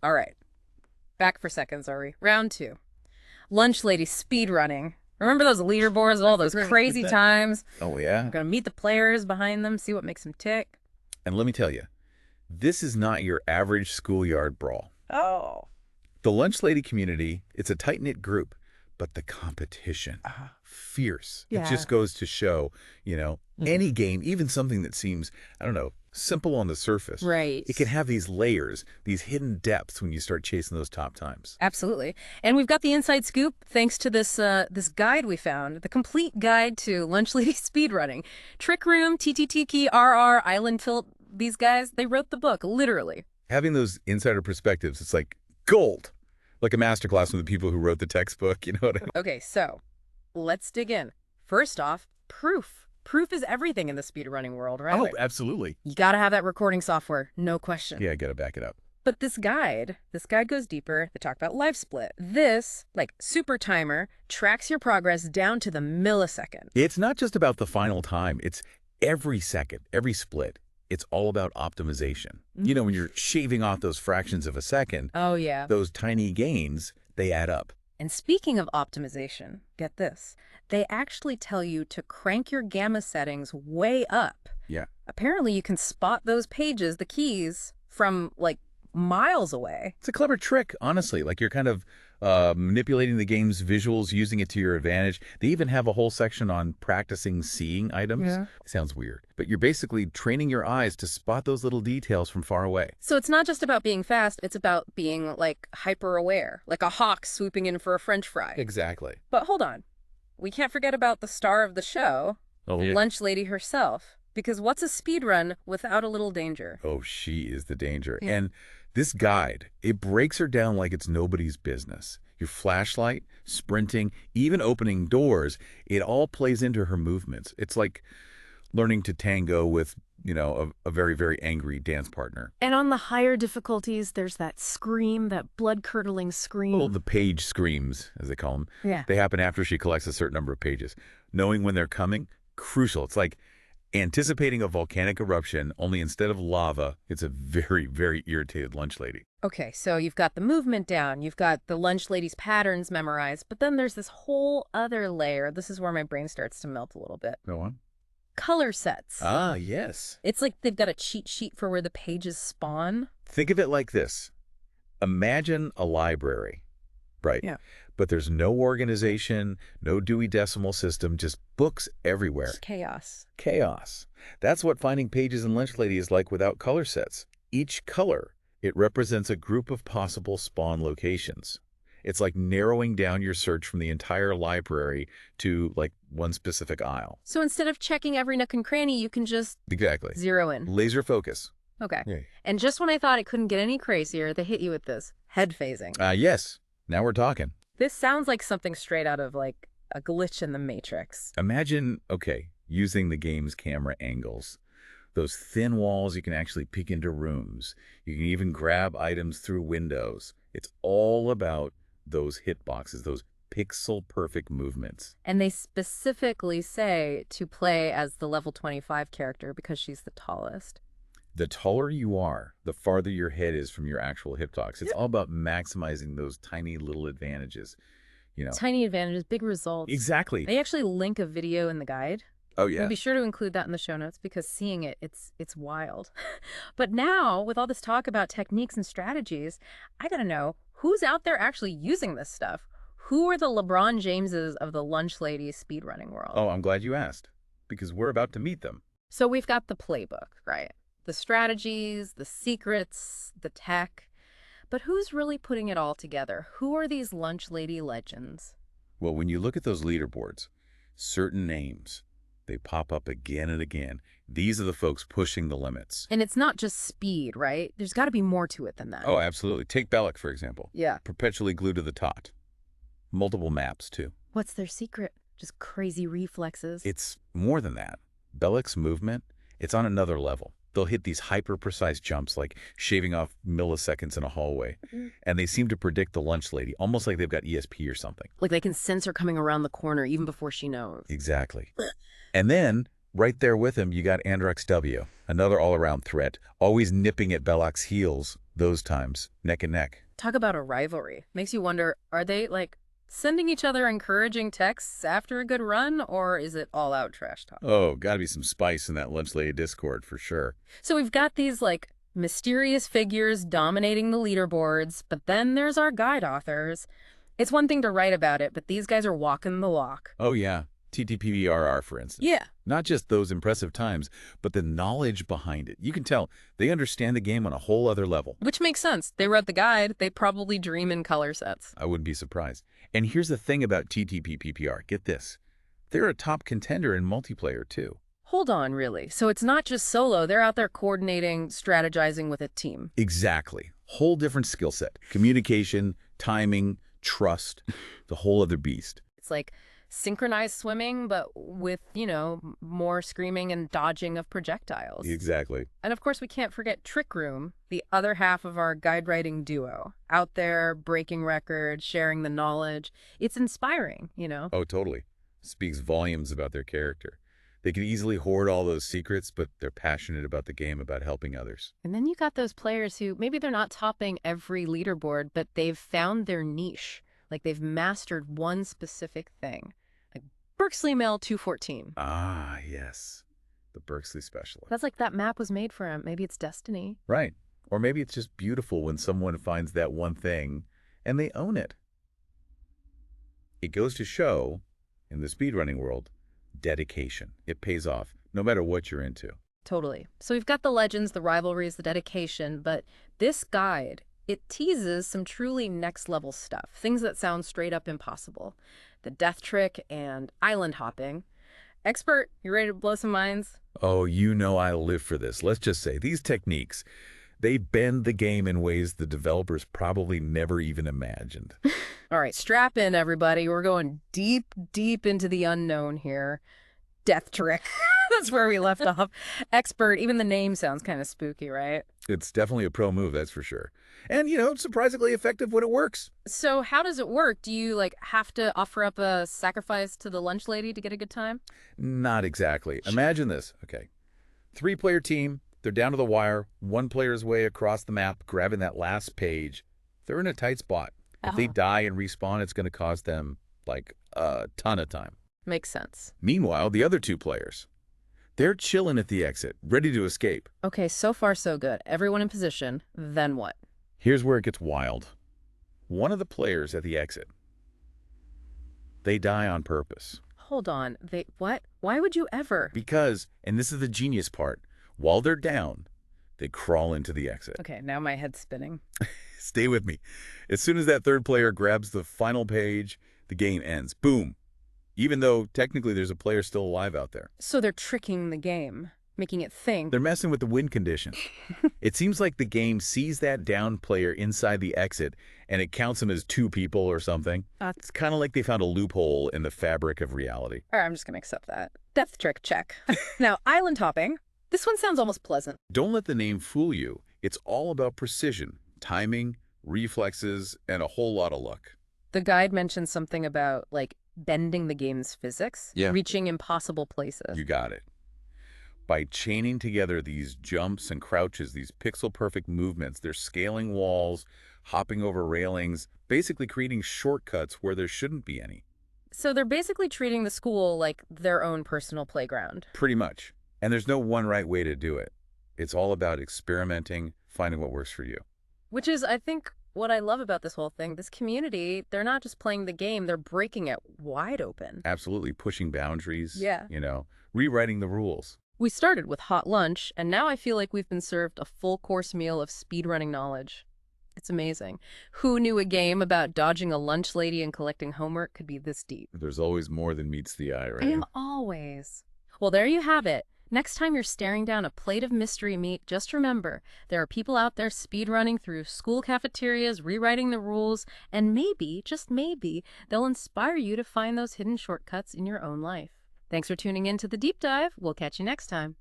All right. Back for seconds, are we? Round two. Lunch lady speedrunning. Remember those leaderboards, all those crazy times? Oh, yeah. We're going to meet the players behind them, see what makes them tick. And let me tell you, this is not your average schoolyard brawl. Oh. The Lunch Lady community, it's a tight-knit group, but the competition, fierce. Yeah. It just goes to show, any game, even something that seems, I don't know, simple on the surface. Right. It can have these layers, these hidden depths when you start chasing those top times. Absolutely. And we've got the inside scoop thanks to this guide we found, the complete guide to Lunch Lady speedrunning. Trick Room, TTTK, RR, Island Tilt, these guys, they wrote the book, literally. Having those insider perspectives, it's like gold. Like a masterclass from the people who wrote the textbook, you know what I mean? Okay, so let's dig in. First off, proof. Proof is everything in the speedrunning world, right? Oh, absolutely. You gotta have that recording software, no question. Yeah, I gotta back it up. But this guide goes deeper. They talk about life split. This, like super timer, tracks your progress down to the millisecond. It's not just about the final time. It's every second, every split. It's all about optimization. You know, when you're shaving off those fractions of a second, Oh, yeah. those tiny gains, they add up. And speaking of optimization, get this. They actually tell you to crank your gamma settings way up. Yeah. Apparently, you can spot those pages, the keys, from, like, miles away. It's a clever trick, honestly. Like you're kind of manipulating the game's visuals, using it to your advantage. They even have a whole section on practicing seeing items. Yeah. Sounds weird. But you're basically training your eyes to spot those little details from far away. So it's not just about being fast, it's about being, like, hyper-aware, like a hawk swooping in for a French fry. Exactly. But hold on. We can't forget about the star of the show, Oh, yeah. Lunch Lady herself. Because what's a speedrun without a little danger? Oh, she is the danger. Yeah. And this guide, it breaks her down like it's nobody's business. Your flashlight, sprinting, even opening doors, it all plays into her movements. It's like learning to tango with, a very, very angry dance partner. And on the higher difficulties, there's that scream, that blood-curdling scream. Oh, the page screams, as they call them. Yeah. They happen after she collects a certain number of pages. Knowing when they're coming, crucial. It's like anticipating a volcanic eruption, only instead of lava, it's a very, very irritated lunch lady. Okay, so you've got the movement down, you've got the Lunch Lady's patterns memorized, but then there's this whole other layer. This is where my brain starts to melt a little bit. Go on. Color sets. Ah, yes. It's like they've got a cheat sheet for where the pages spawn. Think of it like this. Imagine a library, right? Yeah. But there's no organization, no Dewey Decimal System, just books everywhere. It's chaos. Chaos. That's what finding pages in Lunch Lady is like without color sets. Each color, it represents a group of possible spawn locations. It's like narrowing down your search from the entire library to, like, one specific aisle. So instead of checking every nook and cranny, you can just Exactly. zero in. Laser focus. Okay. Yeah. And just when I thought it couldn't get any crazier, they hit you with this head phasing. Yes. Now we're talking. This sounds like something straight out of, like, a glitch in the Matrix. Imagine, using the game's camera angles. Those thin walls, you can actually peek into rooms. You can even grab items through windows. It's all about those hitboxes, those pixel-perfect movements. And they specifically say to play as the level 25 character because she's the tallest. The taller you are, the farther your head is from your actual hitbox. It's all about maximizing those tiny little advantages, Tiny advantages, big results. Exactly. They actually link a video in the guide. Oh, yeah. We'll be sure to include that in the show notes because seeing it, it's wild. But now, with all this talk about techniques and strategies, I gotta know, who's out there actually using this stuff? Who are the LeBron Jameses of the Lunch Lady speedrunning world? Oh, I'm glad you asked, because we're about to meet them. So we've got the playbook, right? The strategies, the secrets, the tech. But who's really putting it all together? Who are these Lunch Lady legends? Well, when you look at those leaderboards, certain names, they pop up again and again. These are the folks pushing the limits. And it's not just speed, right? There's got to be more to it than that. Oh, absolutely. Take Bellic, for example. Yeah. Perpetually glued to the tot. Multiple maps, too. What's their secret? Just crazy reflexes? It's more than that. Bellic's movement, it's on another level. They'll hit these hyper-precise jumps, like shaving off milliseconds in a hallway. And they seem to predict the lunch lady, almost like they've got ESP or something. Like they can sense her coming around the corner even before she knows. Exactly. And then, right there with him, you got Androx W, another all-around threat, always nipping at Belloc's heels, Those times, neck and neck. Talk about a rivalry. Makes you wonder, are they, like, sending each other encouraging texts after a good run, or is it all-out trash talk? Oh, gotta be some spice in that lunch lady Discord for sure. So we've got these, like, mysterious figures dominating the leaderboards, but then there's our guide authors. It's one thing to write about it, but these guys are walking the walk. Oh yeah, TTPVRR for instance. Yeah. Not just those impressive times, but the knowledge behind it. You can tell they understand the game on a whole other level. Which makes sense. They wrote the guide. They probably dream in color sets. I wouldn't be surprised. And here's the thing about TTPPPR. Get this. They're a top contender in multiplayer too. Hold on, really. So it's not just solo. They're out there coordinating, strategizing with a team. Exactly. Whole different skill set. Communication, timing, trust, the whole other beast. It's like synchronized swimming, but with, more screaming and dodging of projectiles. Exactly. And of course, we can't forget Trick Room, the other half of our guide writing duo. Out there, breaking records, sharing the knowledge. It's inspiring, Oh, totally. Speaks volumes about their character. They could easily hoard all those secrets, but they're passionate about the game, about helping others. And then you got those players who, maybe they're not topping every leaderboard, but they've found their niche. Like they've mastered one specific thing. Like Berksley Mel 214. Ah, yes. The Berksley specialist. That's like that map was made for him. Maybe it's destiny. Right. Or maybe it's just beautiful when someone finds that one thing and they own it. It goes to show, in the speedrunning world, dedication. It pays off, no matter what you're into. Totally. So we've got the legends, the rivalries, the dedication, but this guide, it teases some truly next-level stuff, things that sound straight up impossible. The death trick and island hopping. Expert, you ready to blow some minds? Oh, you know I live for this. Let's just say, these techniques, they bend the game in ways the developers probably never even imagined. All right, strap in, everybody. We're going deep, deep into the unknown here. Death trick. That's where we left off. Expert, even the name sounds kind of spooky, right? It's definitely a pro move, that's for sure. And, surprisingly effective when it works. So how does it work? Do you, have to offer up a sacrifice to the lunch lady to get a good time? Not exactly. Imagine this. Okay. 3-player team. They're down to the wire. 1 player's way across the map, grabbing that last page. They're in a tight spot. If they die and respawn, it's going to cost them, a ton of time. Makes sense. Meanwhile, the other 2 players, they're chilling at the exit, ready to escape. Okay, so far so good. Everyone in position. Then what? Here's where it gets wild. One of the players at the exit, they die on purpose. Hold on. What? Why would you ever? Because, and this is the genius part, while they're down, they crawl into the exit. Okay, now my head's spinning. Stay with me. As soon as that 3rd player grabs the final page, the game ends. Boom. Even though technically there's a player still alive out there. So they're tricking the game, making it think. They're messing with the win condition. It seems like the game sees that down player inside the exit and it counts them as 2 people or something. It's kind of like they found a loophole in the fabric of reality. All right, I'm just going to accept that. Death trick check. Now, island hopping. This one sounds almost pleasant. Don't let the name fool you. It's all about precision, timing, reflexes, and a whole lot of luck. The guide mentions something about, bending the game's physics, reaching impossible places. You got it. By chaining together these jumps and crouches, these pixel-perfect movements, they're scaling walls, hopping over railings, basically creating shortcuts where there shouldn't be any. So they're basically treating the school like their own personal playground. Pretty much. And there's no one right way to do it. It's all about experimenting, finding what works for you. Which is, I think, what I love about this whole thing. This community, they're not just playing the game, they're breaking it wide open. Absolutely. Pushing boundaries. Yeah. Rewriting the rules. We started with hot lunch, and now I feel like we've been served a full-course meal of speedrunning knowledge. It's amazing. Who knew a game about dodging a lunch lady and collecting homework could be this deep? There's always more than meets the eye, right? Always. Well, there you have it. Next time you're staring down a plate of mystery meat, just remember, there are people out there speedrunning through school cafeterias, rewriting the rules, and maybe, just maybe, they'll inspire you to find those hidden shortcuts in your own life. Thanks for tuning in to The Deep Dive. We'll catch you next time.